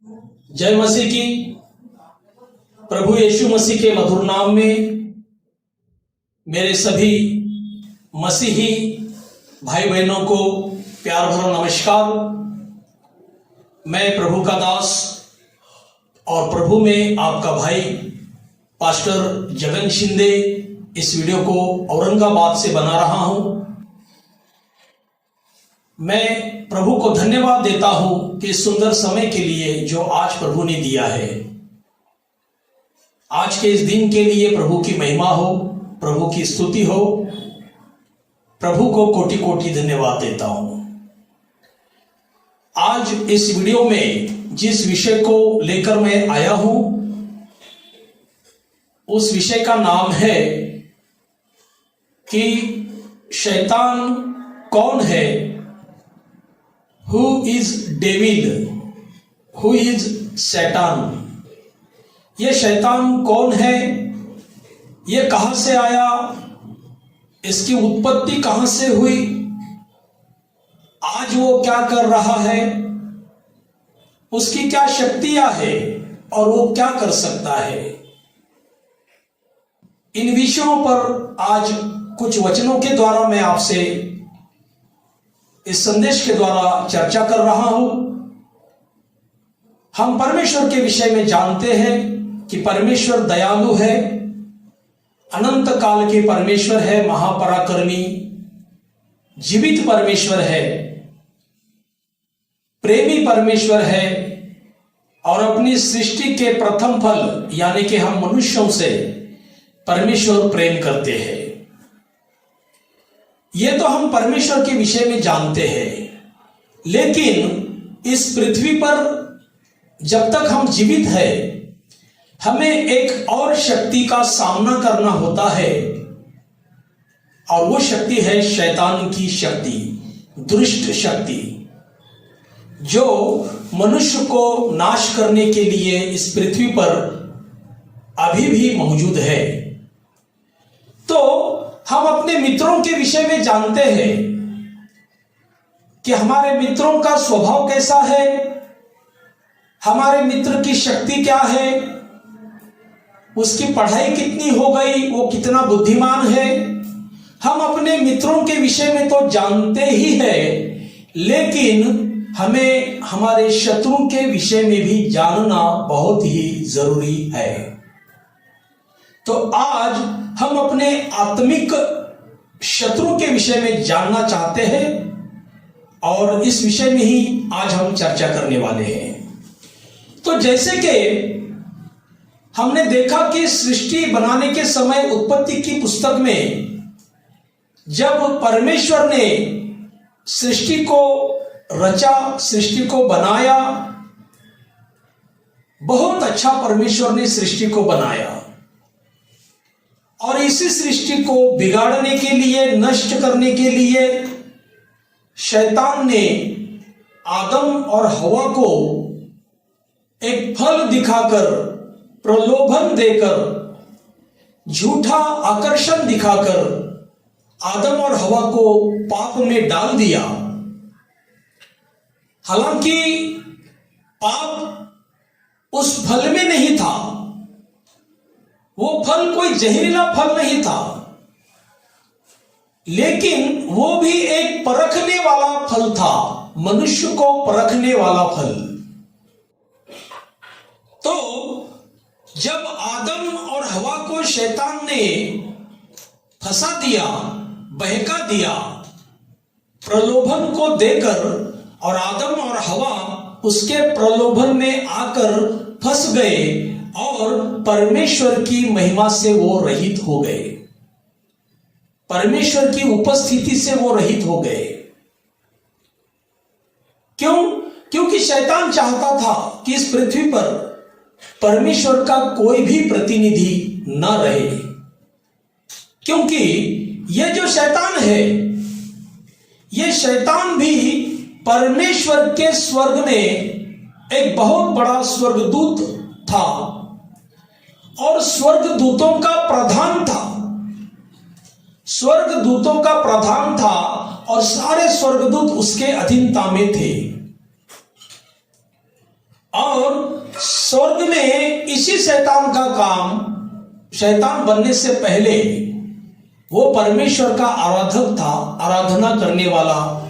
जय मसीह की। प्रभु यीशु मसीह के मधुर नाम में मेरे सभी मसीही भाई बहनों को प्यार भरा नमस्कार। मैं प्रभु का दास और प्रभु में आपका भाई पास्टर जगन शिंदे इस वीडियो को औरंगाबाद से बना रहा हूं। मैं प्रभु को धन्यवाद देता हूं कि इस सुंदर समय के लिए जो आज प्रभु ने दिया है। आज के इस दिन के लिए प्रभु की महिमा हो, प्रभु की स्तुति हो। प्रभु को कोटि कोटि धन्यवाद देता हूं। आज इस वीडियो में जिस विषय को लेकर मैं आया हूं उस विषय का नाम है कि शैतान कौन है। Who is devil? Who is Satan? ये शैतान कौन है, ये कहां से आया, इसकी उत्पत्ति कहां से हुई, आज वो क्या कर रहा है, उसकी क्या शक्तियां है और वो क्या कर सकता है। इन विषयों पर आज कुछ वचनों के द्वारा मैं आपसे इस संदेश के द्वारा चर्चा कर रहा हूं। हम परमेश्वर के विषय में जानते हैं कि परमेश्वर दयालु है, अनंत काल के परमेश्वर है, महापराक्रमी जीवित परमेश्वर है, प्रेमी परमेश्वर है और अपनी सृष्टि के प्रथम फल यानी कि हम मनुष्यों से परमेश्वर प्रेम करते हैं। ये तो हम परमेश्वर के विषय में जानते हैं, लेकिन इस पृथ्वी पर जब तक हम जीवित हैं हमें एक और शक्ति का सामना करना होता है और वो शक्ति है शैतान की शक्ति, दुष्ट शक्ति, जो मनुष्य को नाश करने के लिए इस पृथ्वी पर अभी भी मौजूद है। तो हम अपने मित्रों के विषय में जानते हैं कि हमारे मित्रों का स्वभाव कैसा है, हमारे मित्र की शक्ति क्या है, उसकी पढ़ाई कितनी हो गई, वो कितना बुद्धिमान है। हम अपने मित्रों के विषय में तो जानते ही हैं, लेकिन हमें हमारे शत्रुओं के विषय में भी जानना बहुत ही जरूरी है। तो आज हम अपने आत्मिक शत्रु के विषय में जानना चाहते हैं और इस विषय में ही आज हम चर्चा करने वाले हैं। तो जैसे कि हमने देखा कि सृष्टि बनाने के समय उत्पत्ति की पुस्तक में जब परमेश्वर ने सृष्टि को रचा, सृष्टि को बनाया, बहुत अच्छा परमेश्वर ने सृष्टि को बनाया और इसी सृष्टि को बिगाड़ने के लिए, नष्ट करने के लिए शैतान ने आदम और हवा को एक फल दिखाकर, प्रलोभन देकर, झूठा आकर्षण दिखाकर आदम और हवा को पाप में डाल दिया। हालांकि पाप उस फल में नहीं था, वो फल कोई जहरीला फल नहीं था, लेकिन वो भी एक परखने वाला फल था, मनुष्य को परखने वाला फल। तो जब आदम और हवा को शैतान ने फंसा दिया, बहका दिया प्रलोभन को देकर, और आदम और हवा उसके प्रलोभन में आकर फंस गए और परमेश्वर की महिमा से वो रहित हो गए, परमेश्वर की उपस्थिति से वो रहित हो गए। क्यों? क्योंकि शैतान चाहता था कि इस पृथ्वी पर परमेश्वर का कोई भी प्रतिनिधि न रहे, क्योंकि ये जो शैतान है, ये शैतान भी परमेश्वर के स्वर्ग में एक बहुत बड़ा स्वर्गदूत था और स्वर्गदूतों का प्रधान था, स्वर्गदूतों का प्रधान था और सारे स्वर्गदूत उसके अधीनता में थे। और स्वर्ग में इसी शैतान का काम, शैतान बनने से पहले वो परमेश्वर का आराधक था, आराधना करने वाला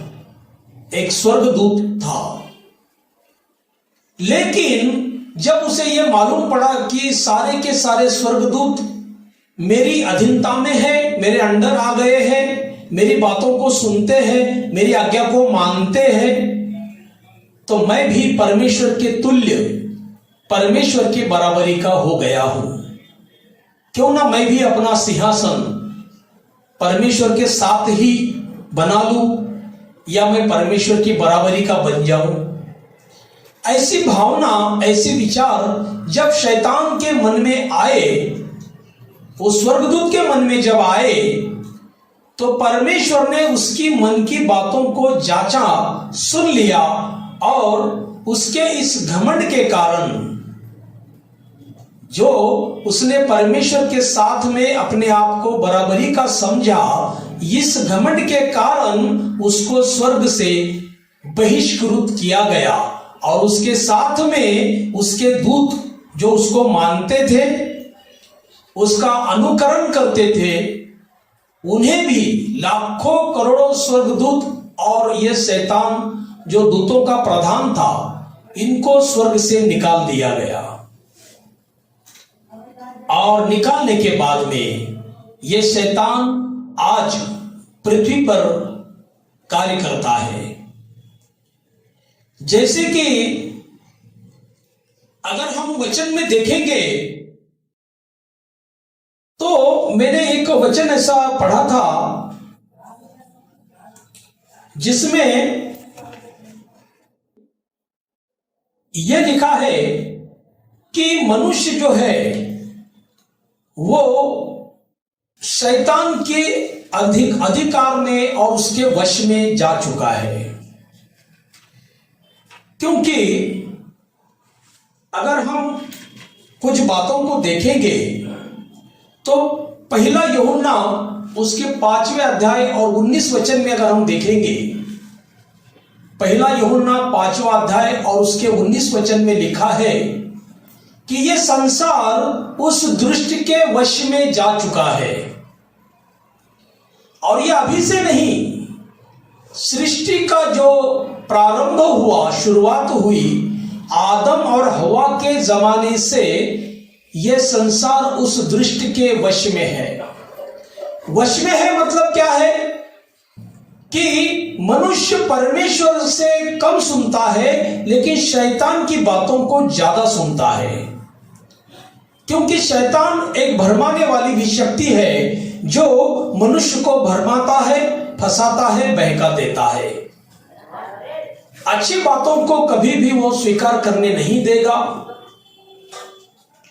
एक स्वर्गदूत था। लेकिन जब उसे यह मालूम पड़ा कि सारे के सारे स्वर्गदूत मेरी अधीनता में है, मेरे अंडर आ गए हैं, मेरी बातों को सुनते हैं, मेरी आज्ञा को मानते हैं, तो मैं भी परमेश्वर के तुल्य, परमेश्वर की बराबरी का हो गया हूं। क्यों ना मैं भी अपना सिंहासन परमेश्वर के साथ ही बना लूं, या मैं परमेश्वर की बराबरी का बन जाऊं। ऐसी भावना, ऐसे विचार जब शैतान के मन में आए, वो स्वर्गदूत के मन में जब आए, तो परमेश्वर ने उसकी मन की बातों को जांचा, सुन लिया, और उसके इस घमंड के कारण, जो उसने परमेश्वर के साथ में अपने आप को बराबरी का समझा, इस घमंड के कारण उसको स्वर्ग से बहिष्कृत किया गया। और उसके साथ में उसके दूत जो उसको मानते थे, उसका अनुकरण करते थे, उन्हें भी लाखों करोड़ों स्वर्गदूत और ये शैतान जो दूतों का प्रधान था, इनको स्वर्ग से निकाल दिया गया। और निकालने के बाद में ये शैतान आज पृथ्वी पर कार्य करता है। जैसे कि अगर हम वचन में देखेंगे, तो मैंने एक वचन ऐसा पढ़ा था जिसमें यह लिखा है कि मनुष्य जो है वो शैतान के अधिकार में और उसके वश में जा चुका है। क्योंकि अगर हम कुछ बातों को देखेंगे, तो पहला यूहन्ना उसके 5वें अध्याय और 19 वचन में अगर हम देखेंगे, पहला यूहन्ना 5वां अध्याय और उसके 19 वचन में लिखा है कि यह संसार उस दुष्ट के वश में जा चुका है। और यह अभी से नहीं, सृष्टि का जो प्रारंभ हुआ, शुरुआत हुई आदम और हवा के जमाने से, यह संसार उस दुष्ट के वश में है। वश में है मतलब क्या है कि मनुष्य परमेश्वर से कम सुनता है, लेकिन शैतान की बातों को ज्यादा सुनता है। क्योंकि शैतान एक भरमाने वाली भी शक्ति है, जो मनुष्य को भरमाता है, फंसाता है, बहका देता है। अच्छी बातों को कभी भी वो स्वीकार करने नहीं देगा,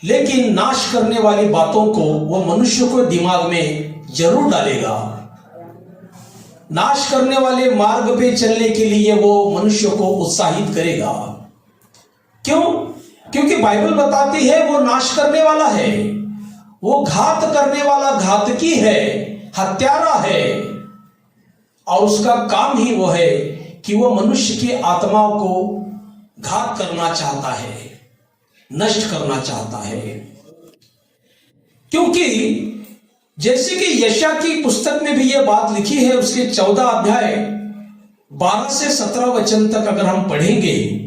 लेकिन नाश करने वाली बातों को वो मनुष्य को दिमाग में जरूर डालेगा। नाश करने वाले मार्ग पे चलने के लिए वो मनुष्य को उत्साहित करेगा। क्यों? क्योंकि बाइबल बताती है वो नाश करने वाला है, वो घात करने वाला घातकी है, हत्यारा है, और उसका काम ही वो है कि वो मनुष्य की आत्माओं को घात करना चाहता है, नष्ट करना चाहता है। क्योंकि जैसे कि यशायाह की पुस्तक में भी यह बात लिखी है, उसके 14 अध्याय 12 से 17 वचन तक अगर हम पढ़ेंगे,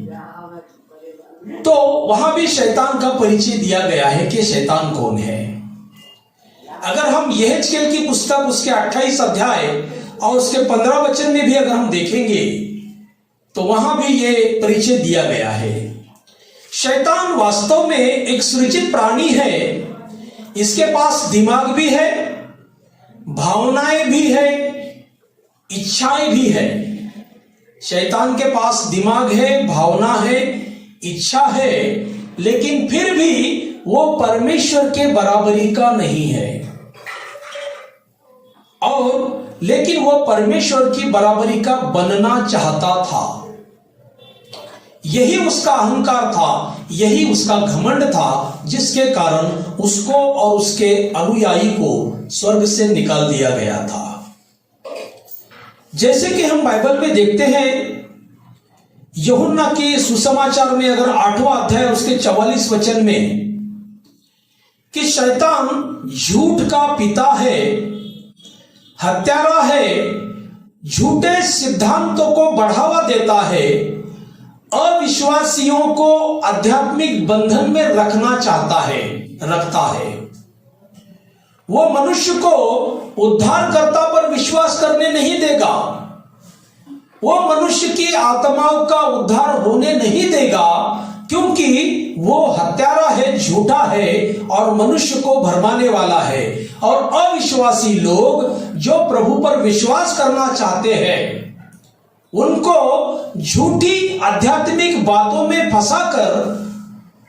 तो वहां भी शैतान का परिचय दिया गया है कि शैतान कौन है। अगर हम यहेजकेल की पुस्तक उसके 28 अध्याय और उसके 15 वचन में भी अगर हम देखेंगे, तो वहां भी यह परिचय दिया गया है। शैतान वास्तव में एक सृजित प्राणी है। इसके पास दिमाग भी है, भावनाएं भी है, इच्छाएं भी है। शैतान के पास दिमाग है, भावना है, इच्छा है, लेकिन फिर भी वो परमेश्वर के बराबरी का नहीं है। और लेकिन वो परमेश्वर की बराबरी का बनना चाहता था। यही उसका अहंकार था, यही उसका घमंड था, जिसके कारण उसको और उसके अनुयायी को स्वर्ग से निकाल दिया गया था। जैसे कि हम बाइबल में देखते हैं यूहन्ना के सुसमाचार में अगर 8वां अध्याय उसके 44 वचन में कि शैतान झूठ का पिता है, हत्यारा है, झूठे सिद्धांतों को बढ़ावा देता है, अविश्वासियों को आध्यात्मिक बंधन में रखता है। वो मनुष्य को उद्धारकर्ता पर विश्वास करने नहीं देगा, वो मनुष्य की आत्माओं का उद्धार होने नहीं देगा, क्योंकि वो हत्यारा है, झूठा है और मनुष्य को भरमाने वाला है। और अविश्वासी लोग जो प्रभु पर विश्वास करना चाहते हैं, उनको झूठी आध्यात्मिक बातों में फंसाकर,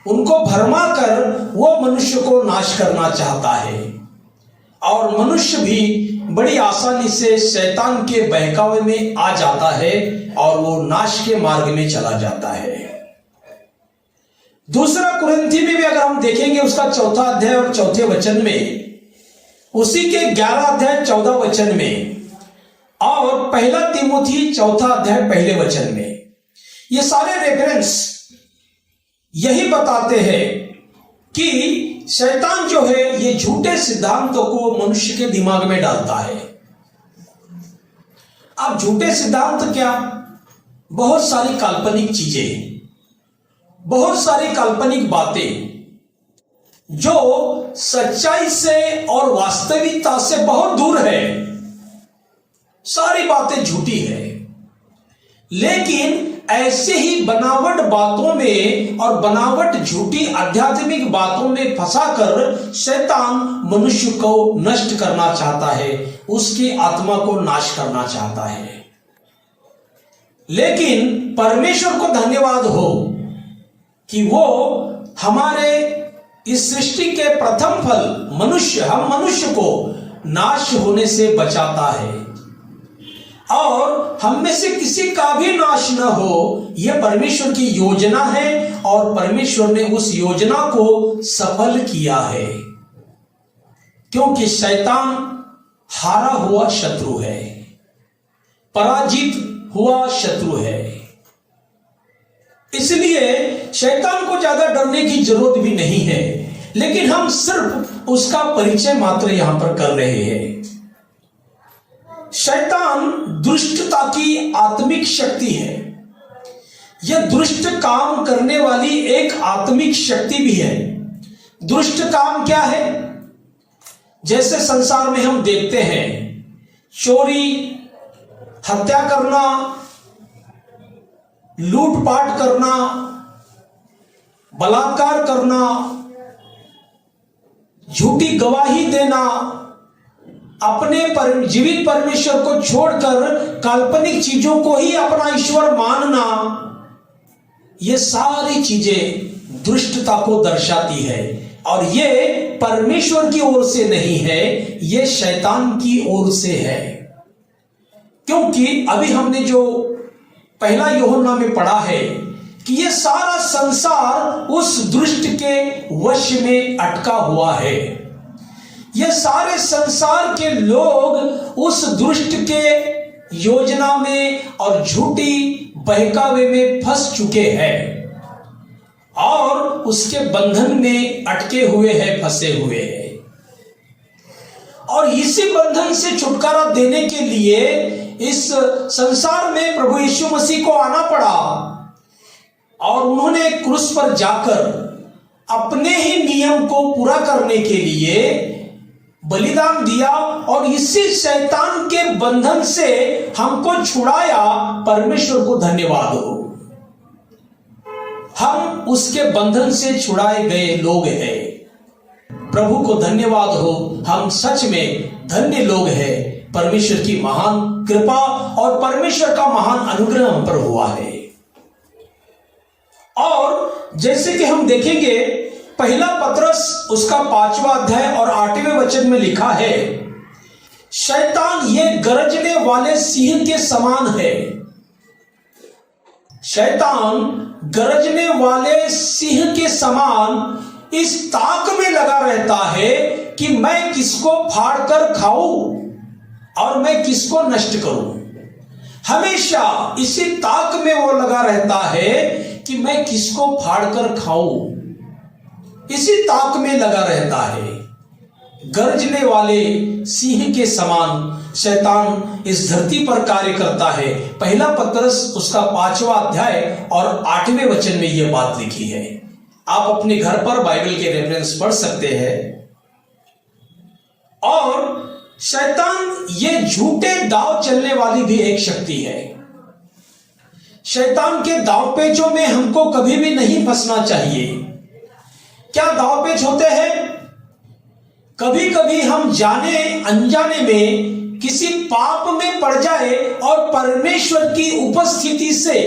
उनको भरमाकर वो मनुष्य को नाश करना चाहता है। और मनुष्य भी बड़ी आसानी से शैतान के बहकावे में आ जाता है और वो नाश के मार्ग में चला जाता है। दूसरा कुरिन्थी में भी अगर हम देखेंगे उसका 4 अध्याय और 4 वचन में, उसी के 11 अध्याय 14 वचन में, और 1 तीमुथी 4 अध्याय 1 वचन में, ये सारे रेफरेंस यही बताते हैं कि शैतान जो है ये झूठे सिद्धांतों को मनुष्य के दिमाग में डालता है। अब झूठे सिद्धांत क्या? बहुत सारी काल्पनिक चीजें, बहुत सारी काल्पनिक बातें जो सच्चाई से और वास्तविकता से बहुत दूर है। सारी बातें झूठी है, लेकिन ऐसे ही बनावट बातों में और बनावट झूठी आध्यात्मिक बातों में फंसाकर शैतान मनुष्य को नष्ट करना चाहता है, उसकी आत्मा को नाश करना चाहता है। लेकिन परमेश्वर को धन्यवाद हो कि वो हमारे इस सृष्टि के प्रथम फल हम मनुष्य को नाश होने से बचाता है, और हम में से किसी का भी नाश न हो, यह परमेश्वर की योजना है और परमेश्वर ने उस योजना को सफल किया है, क्योंकि शैतान हारा हुआ शत्रु है, पराजित हुआ शत्रु है। इसलिए शैतान को ज्यादा डरने की जरूरत भी नहीं है, लेकिन हम सिर्फ उसका परिचय मात्र यहां पर कर रहे हैं। शैतान दुष्टता की आत्मिक शक्ति है, यह दुष्ट काम करने वाली एक आत्मिक शक्ति भी है। दुष्ट काम क्या है? जैसे संसार में हम देखते हैं, चोरी, हत्या करना, लूटपाट करना, बलात्कार करना, झूठी गवाही देना, अपने जीवित परमेश्वर को छोड़कर काल्पनिक चीजों को ही अपना ईश्वर मानना, ये सारी चीजें दुष्टता को दर्शाती है। और ये परमेश्वर की ओर से नहीं है, ये शैतान की ओर से है। क्योंकि अभी हमने जो 1 यूहन्ना में पढ़ा है कि ये सारा संसार उस दुष्ट के वश में अटका हुआ है। ये सारे संसार के लोग उस दुष्ट के योजना में और झूठी बहकावे में फंस चुके हैं और उसके बंधन में अटके हुए हैं, फंसे हुए हैं। और इसी बंधन से छुटकारा देने के लिए इस संसार में प्रभु यीशु मसीह को आना पड़ा, और उन्होंने क्रूस पर जाकर अपने ही नियम को पूरा करने के लिए बलिदान दिया, और इसी शैतान के बंधन से हमको छुड़ाया। परमेश्वर को धन्यवाद हो, हम उसके बंधन से छुड़ाए गए लोग हैं। प्रभु को धन्यवाद हो, हम सच में धन्य लोग हैं। परमेश्वर की महान कृपा और परमेश्वर का महान अनुग्रह हम पर हुआ है। और जैसे कि हम देखेंगे, 1 पत्रस उसका 5वां अध्याय और 8वें वचन में लिखा है, शैतान ये गरजने वाले सिंह के समान है। शैतान गरजने वाले सिंह के समान इस ताक में लगा रहता है कि मैं किसको फाड़ कर खाऊं और मैं किसको नष्ट करूं। हमेशा इसी ताक में वो लगा रहता है कि मैं किसको फाड़कर खाऊं, इसी ताक में लगा रहता है। गर्जने वाले सिंह के समान शैतान इस धरती पर कार्य करता है। पहला पतरस उसका 5वां अध्याय और 8वें वचन में यह बात लिखी है। आप अपने घर पर बाइबल के रेफरेंस पढ़ सकते हैं। और शैतान ये झूठे दांव चलने वाली भी एक शक्ति है। शैतान के दांव पेचों में हमको कभी भी नहीं फंसना चाहिए। क्या दांव पेच होते हैं? कभी कभी हम जाने अनजाने में किसी पाप में पड़ जाए और परमेश्वर की उपस्थिति से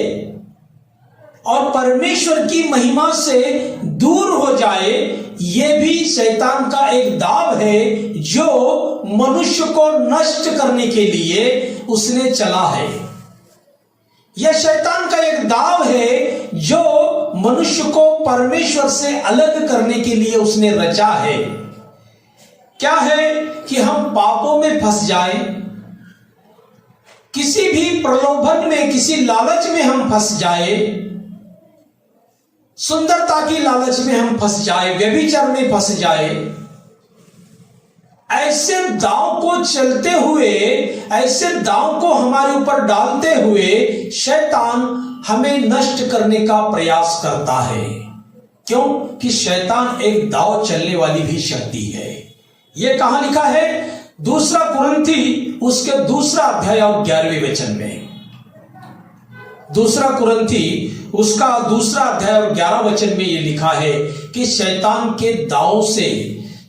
और परमेश्वर की महिमा से दूर हो जाए। यह भी शैतान का एक दाव है जो मनुष्य को नष्ट करने के लिए उसने चला है। यह शैतान का एक दाव है जो मनुष्य को परमेश्वर से अलग करने के लिए उसने रचा है। क्या है कि हम पापों में फंस जाएं, किसी भी प्रलोभन में, किसी लालच में हम फंस जाए, सुंदरता की लालच में हम फंस जाए, व्यभिचार में फंस जाए। ऐसे दांव को चलते हुए, ऐसे दांव को हमारे ऊपर डालते हुए शैतान हमें नष्ट करने का प्रयास करता है। क्यों? कि शैतान एक दांव चलने वाली भी शक्ति है। यह कहां लिखा है? 2 कुरिन्थी उसके 2 अध्याय और 11वें वचन में। 2 कुरिन्थी उसका 2 अध्याय और 11 वचन में यह लिखा है कि शैतान के दांव से,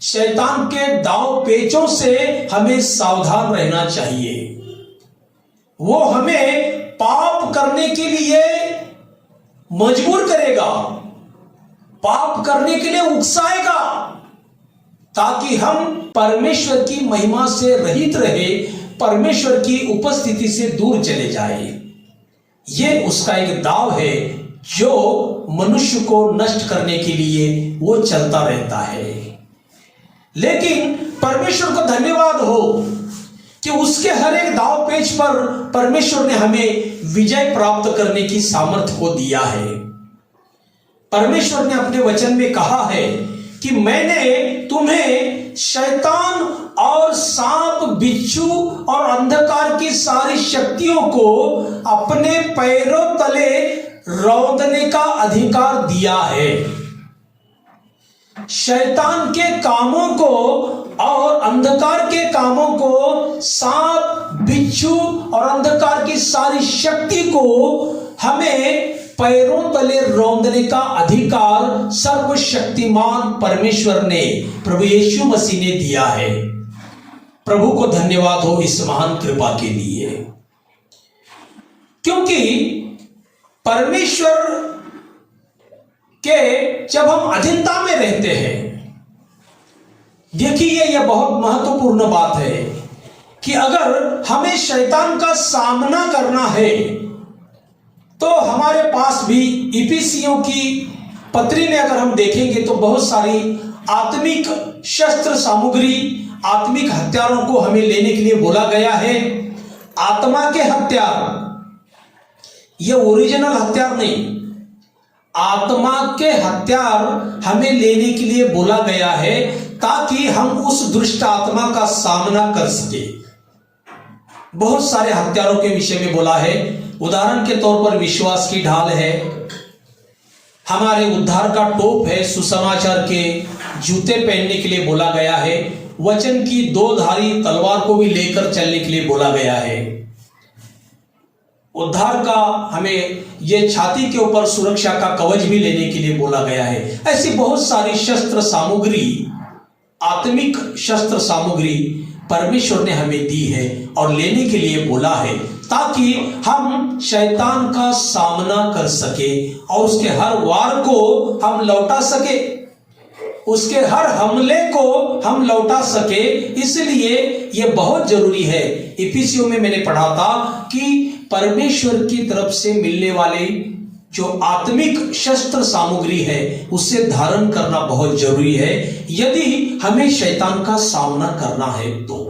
शैतान के दांव पेचों से हमें सावधान रहना चाहिए। वो हमें पाप करने के लिए मजबूर करेगा, पाप करने के लिए उकसाएगा, ताकि हम परमेश्वर की महिमा से रहित रहे, परमेश्वर की उपस्थिति से दूर चले जाए। यह उसका एक दाव है जो मनुष्य को नष्ट करने के लिए वो चलता रहता है। लेकिन परमेश्वर को धन्यवाद हो कि उसके हर एक दाव पेच पर परमेश्वर ने हमें विजय प्राप्त करने की सामर्थ्य को दिया है। परमेश्वर ने अपने वचन में कहा है कि मैंने तुम्हें शैतान और सांप, बिच्छू और अंधकार की सारी शक्तियों को अपने पैरों तले रौंदने का अधिकार दिया है। शैतान के कामों को और अंधकार के कामों को, सांप, बिच्छू और अंधकार की सारी शक्ति को हमें पैरों तले रौंदने का अधिकार सर्वशक्तिमान परमेश्वर ने, प्रभु यीशु मसीह ने दिया है। प्रभु को धन्यवाद हो इस महान कृपा के लिए। क्योंकि परमेश्वर के जब हम अधीनता में रहते हैं, देखिए यह बहुत महत्वपूर्ण बात है कि अगर हमें शैतान का सामना करना है तो हमारे पास भी इफिसियों की पत्री में अगर हम देखेंगे तो बहुत सारी आत्मिक शस्त्र सामग्री, आत्मिक हथियारों को हमें लेने के लिए बोला गया है। आत्मा के हथियार, ये ओरिजिनल हथियार नहीं, आत्मा के हथियार हमें लेने के लिए बोला गया है ताकि हम उस दुष्ट आत्मा का सामना कर सके। बहुत सारे हथियारों के विषय में बोला है। उदाहरण के तौर पर विश्वास की ढाल है, हमारे उद्धार का टोप है, सुसमाचार के जूते पहनने के लिए बोला गया है, वचन की 2 धारी तलवार को भी लेकर चलने के लिए बोला गया है। उद्धार का हमें ये छाती के ऊपर सुरक्षा का कवच भी लेने के लिए बोला गया है। ऐसी बहुत सारी शस्त्र सामग्री, आत्मिक शस्त्र सामग्री परमेश्वर ने हमें दी है और लेने के लिए बोला है ताकि हम शैतान का सामना कर सके और उसके हर वार को हम लौटा सके, उसके हर हमले को हम लौटा सके। इसलिए यह बहुत जरूरी है। इफिसियों में मैंने पढ़ा था कि परमेश्वर की तरफ से मिलने वाले जो आत्मिक शस्त्र सामग्री है उसे धारण करना बहुत जरूरी है यदि हमें शैतान का सामना करना है। तो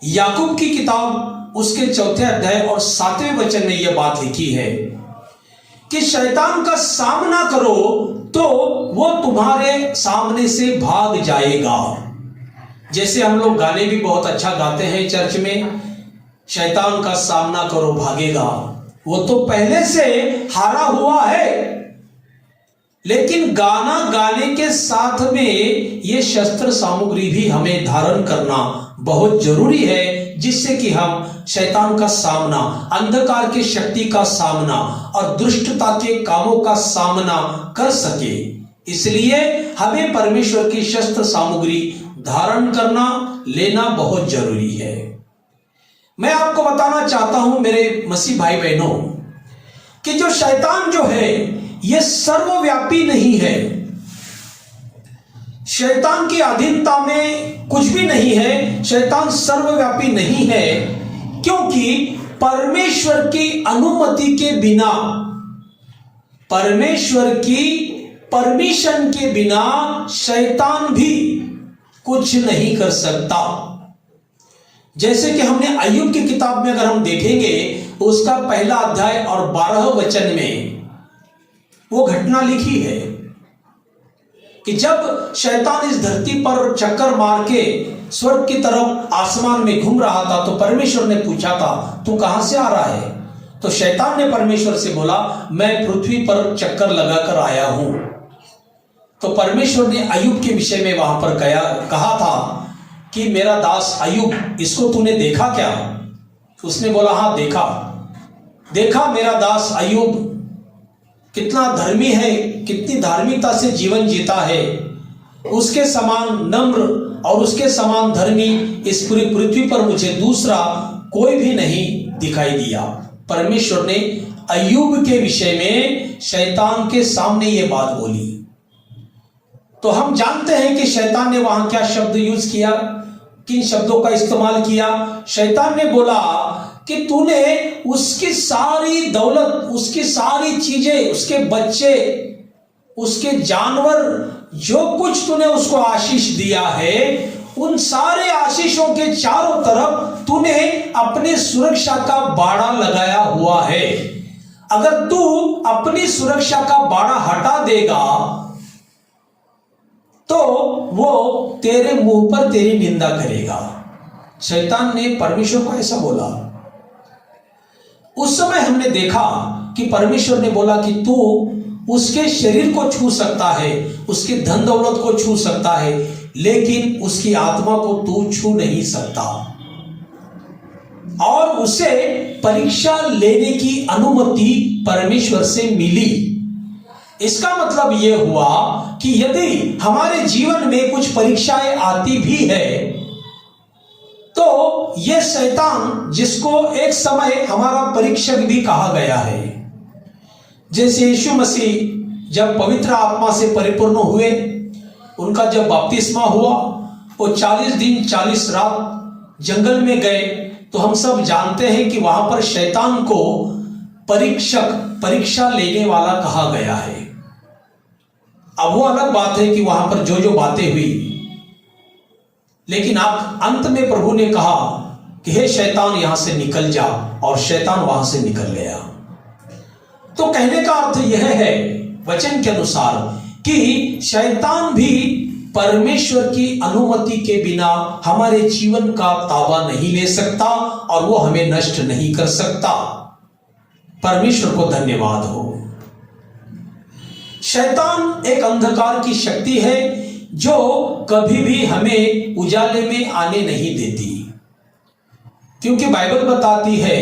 याकूब की किताब उसके 4 अध्याय और 7वें वचन में यह बात लिखी है कि शैतान का सामना करो तो वो तुम्हारे सामने से भाग जाएगा। जैसे हम लोग गाने भी बहुत अच्छा गाते हैं चर्च में, शैतान का सामना करो भागेगा, वो तो पहले से हारा हुआ है। लेकिन गाना गाने के साथ में ये शस्त्र सामग्री भी हमें धारण करना बहुत जरूरी है, जिससे कि हम शैतान का सामना, अंधकार की शक्ति का सामना और दुष्टता के कामों का सामना कर सके। इसलिए हमें परमेश्वर की शस्त्र सामग्री धारण करना, लेना बहुत जरूरी है। मैं आपको बताना चाहता हूं मेरे मसीह भाई बहनों कि जो शैतान जो है ये सर्वव्यापी नहीं है। शैतान की अधीनता में कुछ भी नहीं है, शैतान सर्वव्यापी नहीं है, क्योंकि परमेश्वर की अनुमति के बिना, परमेश्वर की परमिशन के बिना शैतान भी कुछ नहीं कर सकता। जैसे कि हमने अय्यूब की किताब में अगर हम देखेंगे तो उसका 1 अध्याय और 12 वचन में वो घटना लिखी है कि जब शैतान इस धरती पर चक्कर मार के स्वर्ग की तरफ आसमान में घूम रहा था तो परमेश्वर ने पूछा था तू कहां से आ रहा है? तो शैतान ने परमेश्वर से बोला मैं पृथ्वी पर चक्कर लगाकर आया हूं। तो परमेश्वर ने अय्यूब के विषय में वहां पर कहा था कि मेरा दास अय्यूब, इसको तूने देखा क्या? उसने बोला हाँ देखा मेरा दास अय्यूब कितना धर्मी है, कितनी धार्मिकता से जीवन जीता है, उसके समान नम्र और उसके समान धर्मी इस पूरी पृथ्वी पर मुझे दूसरा कोई भी नहीं दिखाई दिया। परमेश्वर ने अय्यूब के विषय में शैतान के सामने ये बात बोली। तो हम जानते हैं कि शैतान ने वहां क्या शब्द यूज किया, किन शब्दों का इस्तेमाल किया। शैतान ने बोला कि तूने उसकी सारी दौलत, उसकी सारी चीजें, उसके बच्चे, उसके जानवर, जो कुछ तूने उसको आशीष दिया है, उन सारे आशीषों के चारों तरफ तूने अपने सुरक्षा का बाड़ा लगाया हुआ है। अगर तू अपनी सुरक्षा का बाड़ा हटा देगा तो वो तेरे मुंह पर तेरी निंदा करेगा। शैतान ने परमेश्वर को ऐसा बोला। उस समय हमने देखा कि परमेश्वर ने बोला कि तू उसके शरीर को छू सकता है, उसके धन दौलत को छू सकता है, लेकिन उसकी आत्मा को तू छू नहीं सकता। और उसे परीक्षा लेने की अनुमति परमेश्वर से मिली। इसका मतलब यह हुआ कि यदि हमारे जीवन में कुछ परीक्षाएं आती भी है तो यह शैतान, जिसको एक समय हमारा परीक्षक भी कहा गया है, जैसे यीशु मसीह जब पवित्र आत्मा से परिपूर्ण हुए, उनका जब बपतिस्मा हुआ, वो 40 दिन 40 रात जंगल में गए, तो हम सब जानते हैं कि वहां पर शैतान को परीक्षा लेने वाला कहा गया है। अब वो अलग बात है कि वहां पर जो जो बातें हुई, लेकिन आप अंत में प्रभु ने कहा कि हे शैतान यहां से निकल जा, और शैतान वहां से निकल गया। तो कहने का अर्थ यह है वचन के अनुसार कि शैतान भी परमेश्वर की अनुमति के बिना हमारे जीवन का ताबा नहीं ले सकता और वो हमें नष्ट नहीं कर सकता। परमेश्वर को धन्यवाद हो। शैतान एक अंधकार की शक्ति है जो कभी भी हमें उजाले में आने नहीं देती, क्योंकि बाइबल बताती है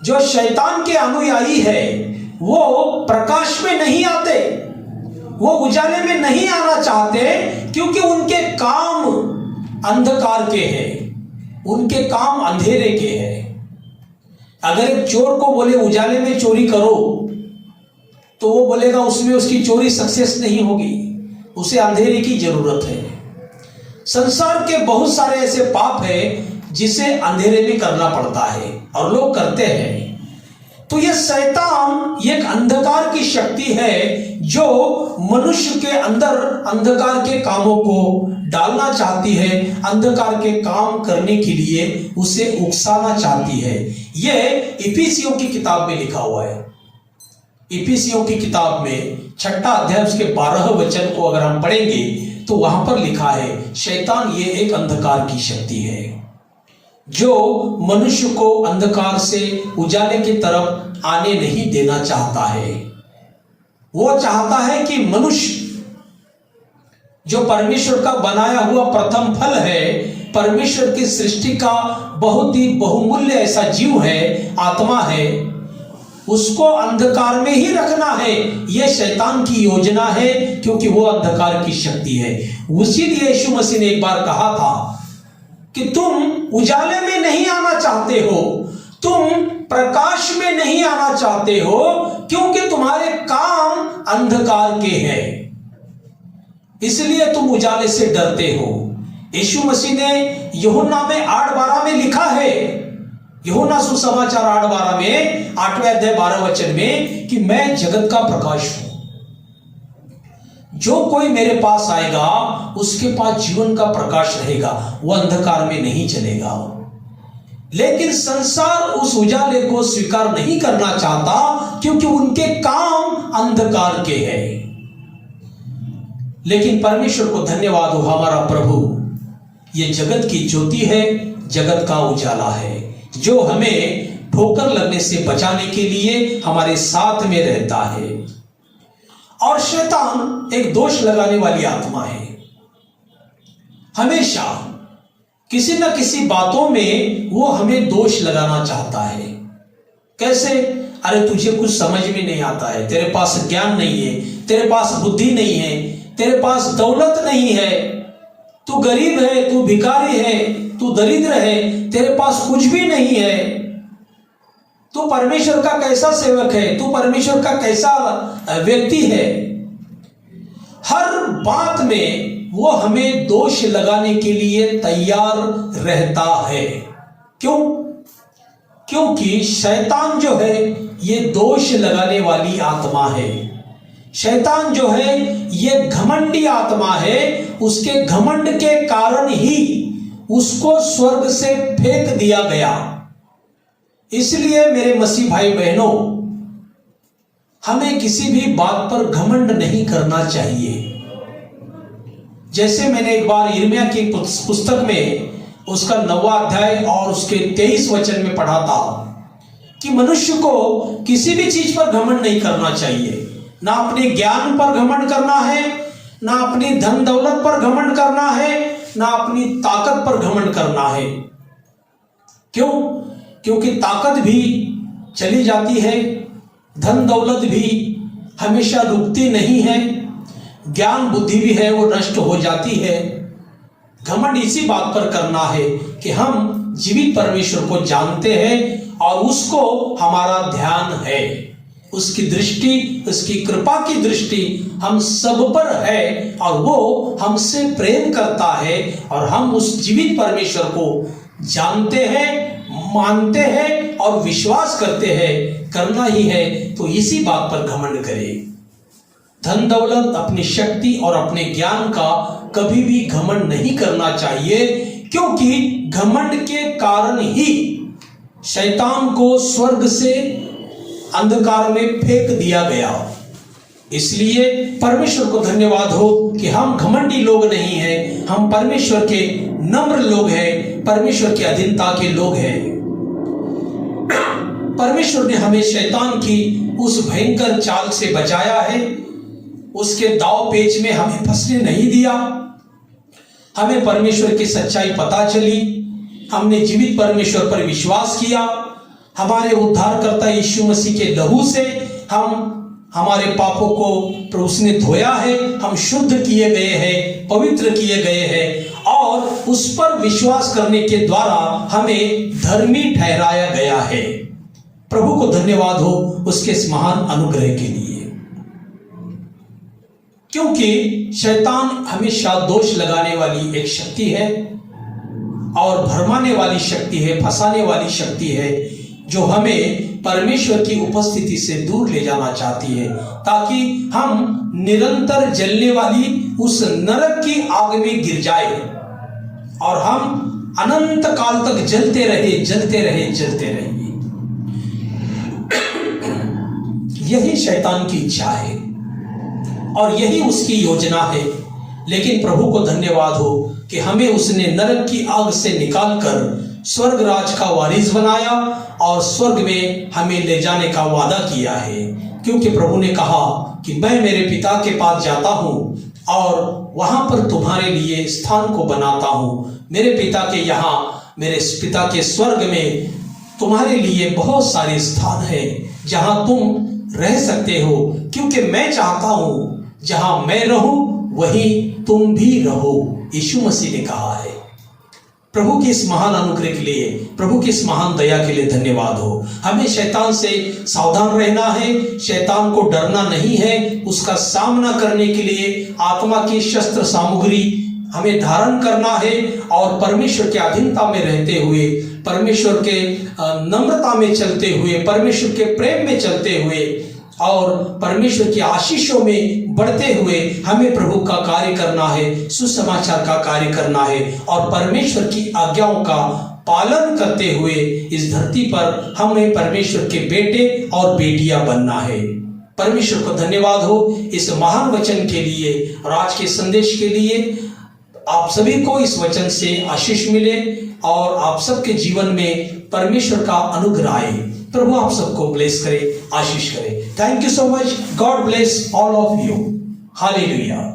जो शैतान के अनुयायी है वो प्रकाश में नहीं आते, वो उजाले में नहीं आना चाहते, क्योंकि उनके काम अंधकार के हैं, उनके काम अंधेरे के हैं। अगर एक चोर को बोले उजाले में चोरी करो तो वो बोलेगा उसमें उसकी चोरी सक्सेस नहीं होगी, उसे अंधेरे की जरूरत है। संसार के बहुत सारे ऐसे पाप हैं जिसे अंधेरे में करना पड़ता है और लोग करते हैं। तो यह शैतान एक अंधकार की शक्ति है जो मनुष्य के अंदर अंधकार के कामों को डालना चाहती है, अंधकार के काम करने के लिए उसे उकसाना चाहती है। यह इफिसियों की किताब में लिखा हुआ है। इफिसियों की किताब में 6 अध्याय उसके 12 वचन को अगर हम पढ़ेंगे तो वहां पर लिखा है, शैतान ये एक अंधकार की शक्ति है जो मनुष्य को अंधकार से उजाले की तरफ आने नहीं देना चाहता है। वो चाहता है कि मनुष्य जो परमेश्वर का बनाया हुआ प्रथम फल है, परमेश्वर की सृष्टि का बहुत ही बहुमूल्य ऐसा जीव है, आत्मा है, उसको अंधकार में ही रखना है। यह शैतान की योजना है, क्योंकि वो अंधकार की शक्ति है। उसी लिए यीशु मसीह ने एक बार कहा था कि तुम उजाले में नहीं आना चाहते हो, तुम प्रकाश में नहीं आना चाहते हो, क्योंकि तुम्हारे काम अंधकार के हैं, इसलिए तुम उजाले से डरते हो। यीशु मसीह ने यूहन्ना में 8:12 में लिखा है, यूहन्ना सुसमाचार 8:12 में 8वें अध्याय 12 वचन में, कि मैं जगत का प्रकाश हूं, जो कोई मेरे पास आएगा उसके पास जीवन का प्रकाश रहेगा, वह अंधकार में नहीं चलेगा। लेकिन संसार उस उजाले को स्वीकार नहीं करना चाहता, क्योंकि उनके काम अंधकार के हैं। लेकिन परमेश्वर को धन्यवाद हो, हमारा प्रभु ये जगत की ज्योति है, जगत का उजाला है, जो हमें ठोकर लगने से बचाने के लिए हमारे साथ में रहता है। और शैतान एक दोष लगाने वाली आत्मा है, हमेशा किसी न किसी बातों में वो हमें दोष लगाना चाहता है। कैसे? अरे तुझे कुछ समझ में नहीं आता है, तेरे पास ज्ञान नहीं है, तेरे पास बुद्धि नहीं है, तेरे पास दौलत नहीं है, तू गरीब है, तू भिखारी है, तू दरिद्र है, तेरे पास कुछ भी नहीं है, तू परमेश्वर का कैसा सेवक है, तू परमेश्वर का कैसा व्यक्ति है। हर बात में वो हमें दोष लगाने के लिए तैयार रहता है। क्यों? क्योंकि शैतान जो है ये दोष लगाने वाली आत्मा है। शैतान जो है ये घमंडी आत्मा है, उसके घमंड के कारण ही उसको स्वर्ग से फेंक दिया गया। इसलिए मेरे मसीह भाई बहनों, हमें किसी भी बात पर घमंड नहीं करना चाहिए। जैसे मैंने एक बार यिर्मयाह की पुस्तक में उसका 9वां अध्याय और उसके 23 वचन में पढ़ा था कि मनुष्य को किसी भी चीज पर घमंड नहीं करना चाहिए। ना अपने ज्ञान पर घमंड करना है, ना अपनी धन दौलत पर घमंड करना है, ना अपनी ताकत पर घमंड करना है। क्यों? क्योंकि ताकत भी चली जाती है, धन दौलत भी हमेशा रुकती नहीं है, ज्ञान बुद्धि भी है वो नष्ट हो जाती है। घमंड इसी बात पर करना है कि हम जीवित परमेश्वर को जानते हैं और उसको हमारा ध्यान है, उसकी दृष्टि, उसकी कृपा की दृष्टि हम सब पर है और वो हमसे प्रेम करता है और हम उस जीवित परमेश्वर को जानते हैं, मानते हैं और विश्वास करते हैं। करना ही है तो इसी बात पर घमंड करें। धन दौलत, अपनी शक्ति और अपने ज्ञान का कभी भी घमंड नहीं करना चाहिए, क्योंकि घमंड के कारण ही शैतान को स्वर्ग से अंधकार में फेंक दिया गया। इसलिए परमेश्वर को धन्यवाद हो कि हम घमंडी लोग नहीं हैं, हम परमेश्वर के नम्र लोग हैं, परमेश्वर की अधीनता के लोग हैं। परमेश्वर ने हमें शैतान की उस भयंकर चाल से बचाया है, उसके दाव पेच में हमें फंसने नहीं दिया। हमें परमेश्वर की सच्चाई पता चली, हमने जीवित परमेश्वर पर विश्वास किया, हमारे उद्धारकर्ता यीशु मसीह के लहू से हमारे पापों को उसने धोया है, हम शुद्ध किए गए हैं, पवित्र किए गए हैं और उस पर विश्वास करने के द्वारा हमें धर्मी ठहराया गया है। प्रभु को धन्यवाद हो उसके इस महान अनुग्रह के लिए। क्योंकि शैतान हमेशा दोष लगाने वाली एक शक्ति है और भरमाने वाली शक्ति है, फंसाने वाली शक्ति है, जो हमें परमेश्वर की उपस्थिति से दूर ले जाना चाहती है, ताकि हम निरंतर जलने वाली उस नरक की आग में गिर जाए और हम अनंत काल तक जलते रहे, जलते रहे, जलते रहे। यही शैतान की इच्छा है और यही उसकी योजना है। लेकिन प्रभु को धन्यवाद हो कि हमें उसने नरक की आग से निकालकर स्वर्ग राज का वारिस बनाया और स्वर्ग में हमें ले जाने का वादा किया है, क्योंकि प्रभु ने कहा कि मैं मेरे पिता के पास जाता हूं और वहां पर तुम्हारे लिए स्थान को बनाता हूं। मेरे पिता के यहाँ, मेरे पिता के स्वर्ग में तुम्हारे लिए बहुत सारे स्थान है जहां तुम रह सकते हो, क्योंकि मैं चाहता हूं जहां मैं रहूं वहीं तुम भी रहो। यीशु मसीह ने कहा है। प्रभु के इस महान अनुग्रह के लिए, प्रभु की इस महान दया के लिए धन्यवाद हो। हमें शैतान से सावधान रहना है, शैतान को डरना नहीं है। उसका सामना करने के लिए आत्मा की शस्त्र सामग्री हमें धारण करना है और परमेश्वर के अधीनता में रहते हुए, परमेश्वर के नम्रता में चलते हुए, परमेश्वर के प्रेम में चलते हुए और परमेश्वर की आशीषों में बढ़ते हुए हमें प्रभु का कार्य करना है, सुसमाचार का कार्य करना है और परमेश्वर की आज्ञाओं का पालन करते हुए इस धरती पर हमें परमेश्वर के बेटे और बेटियां बनना है। परमेश्वर को धन्यवाद हो इस महान वचन के लिए और आज के संदेश के लिए। आप सभी को इस वचन से आशीष मिले और आप सबके जीवन में परमेश्वर का अनुग्रह आए। प्रभु आप सबको ब्लेस करे, आशीष करे। Thank you so much. God bless all of you. Hallelujah.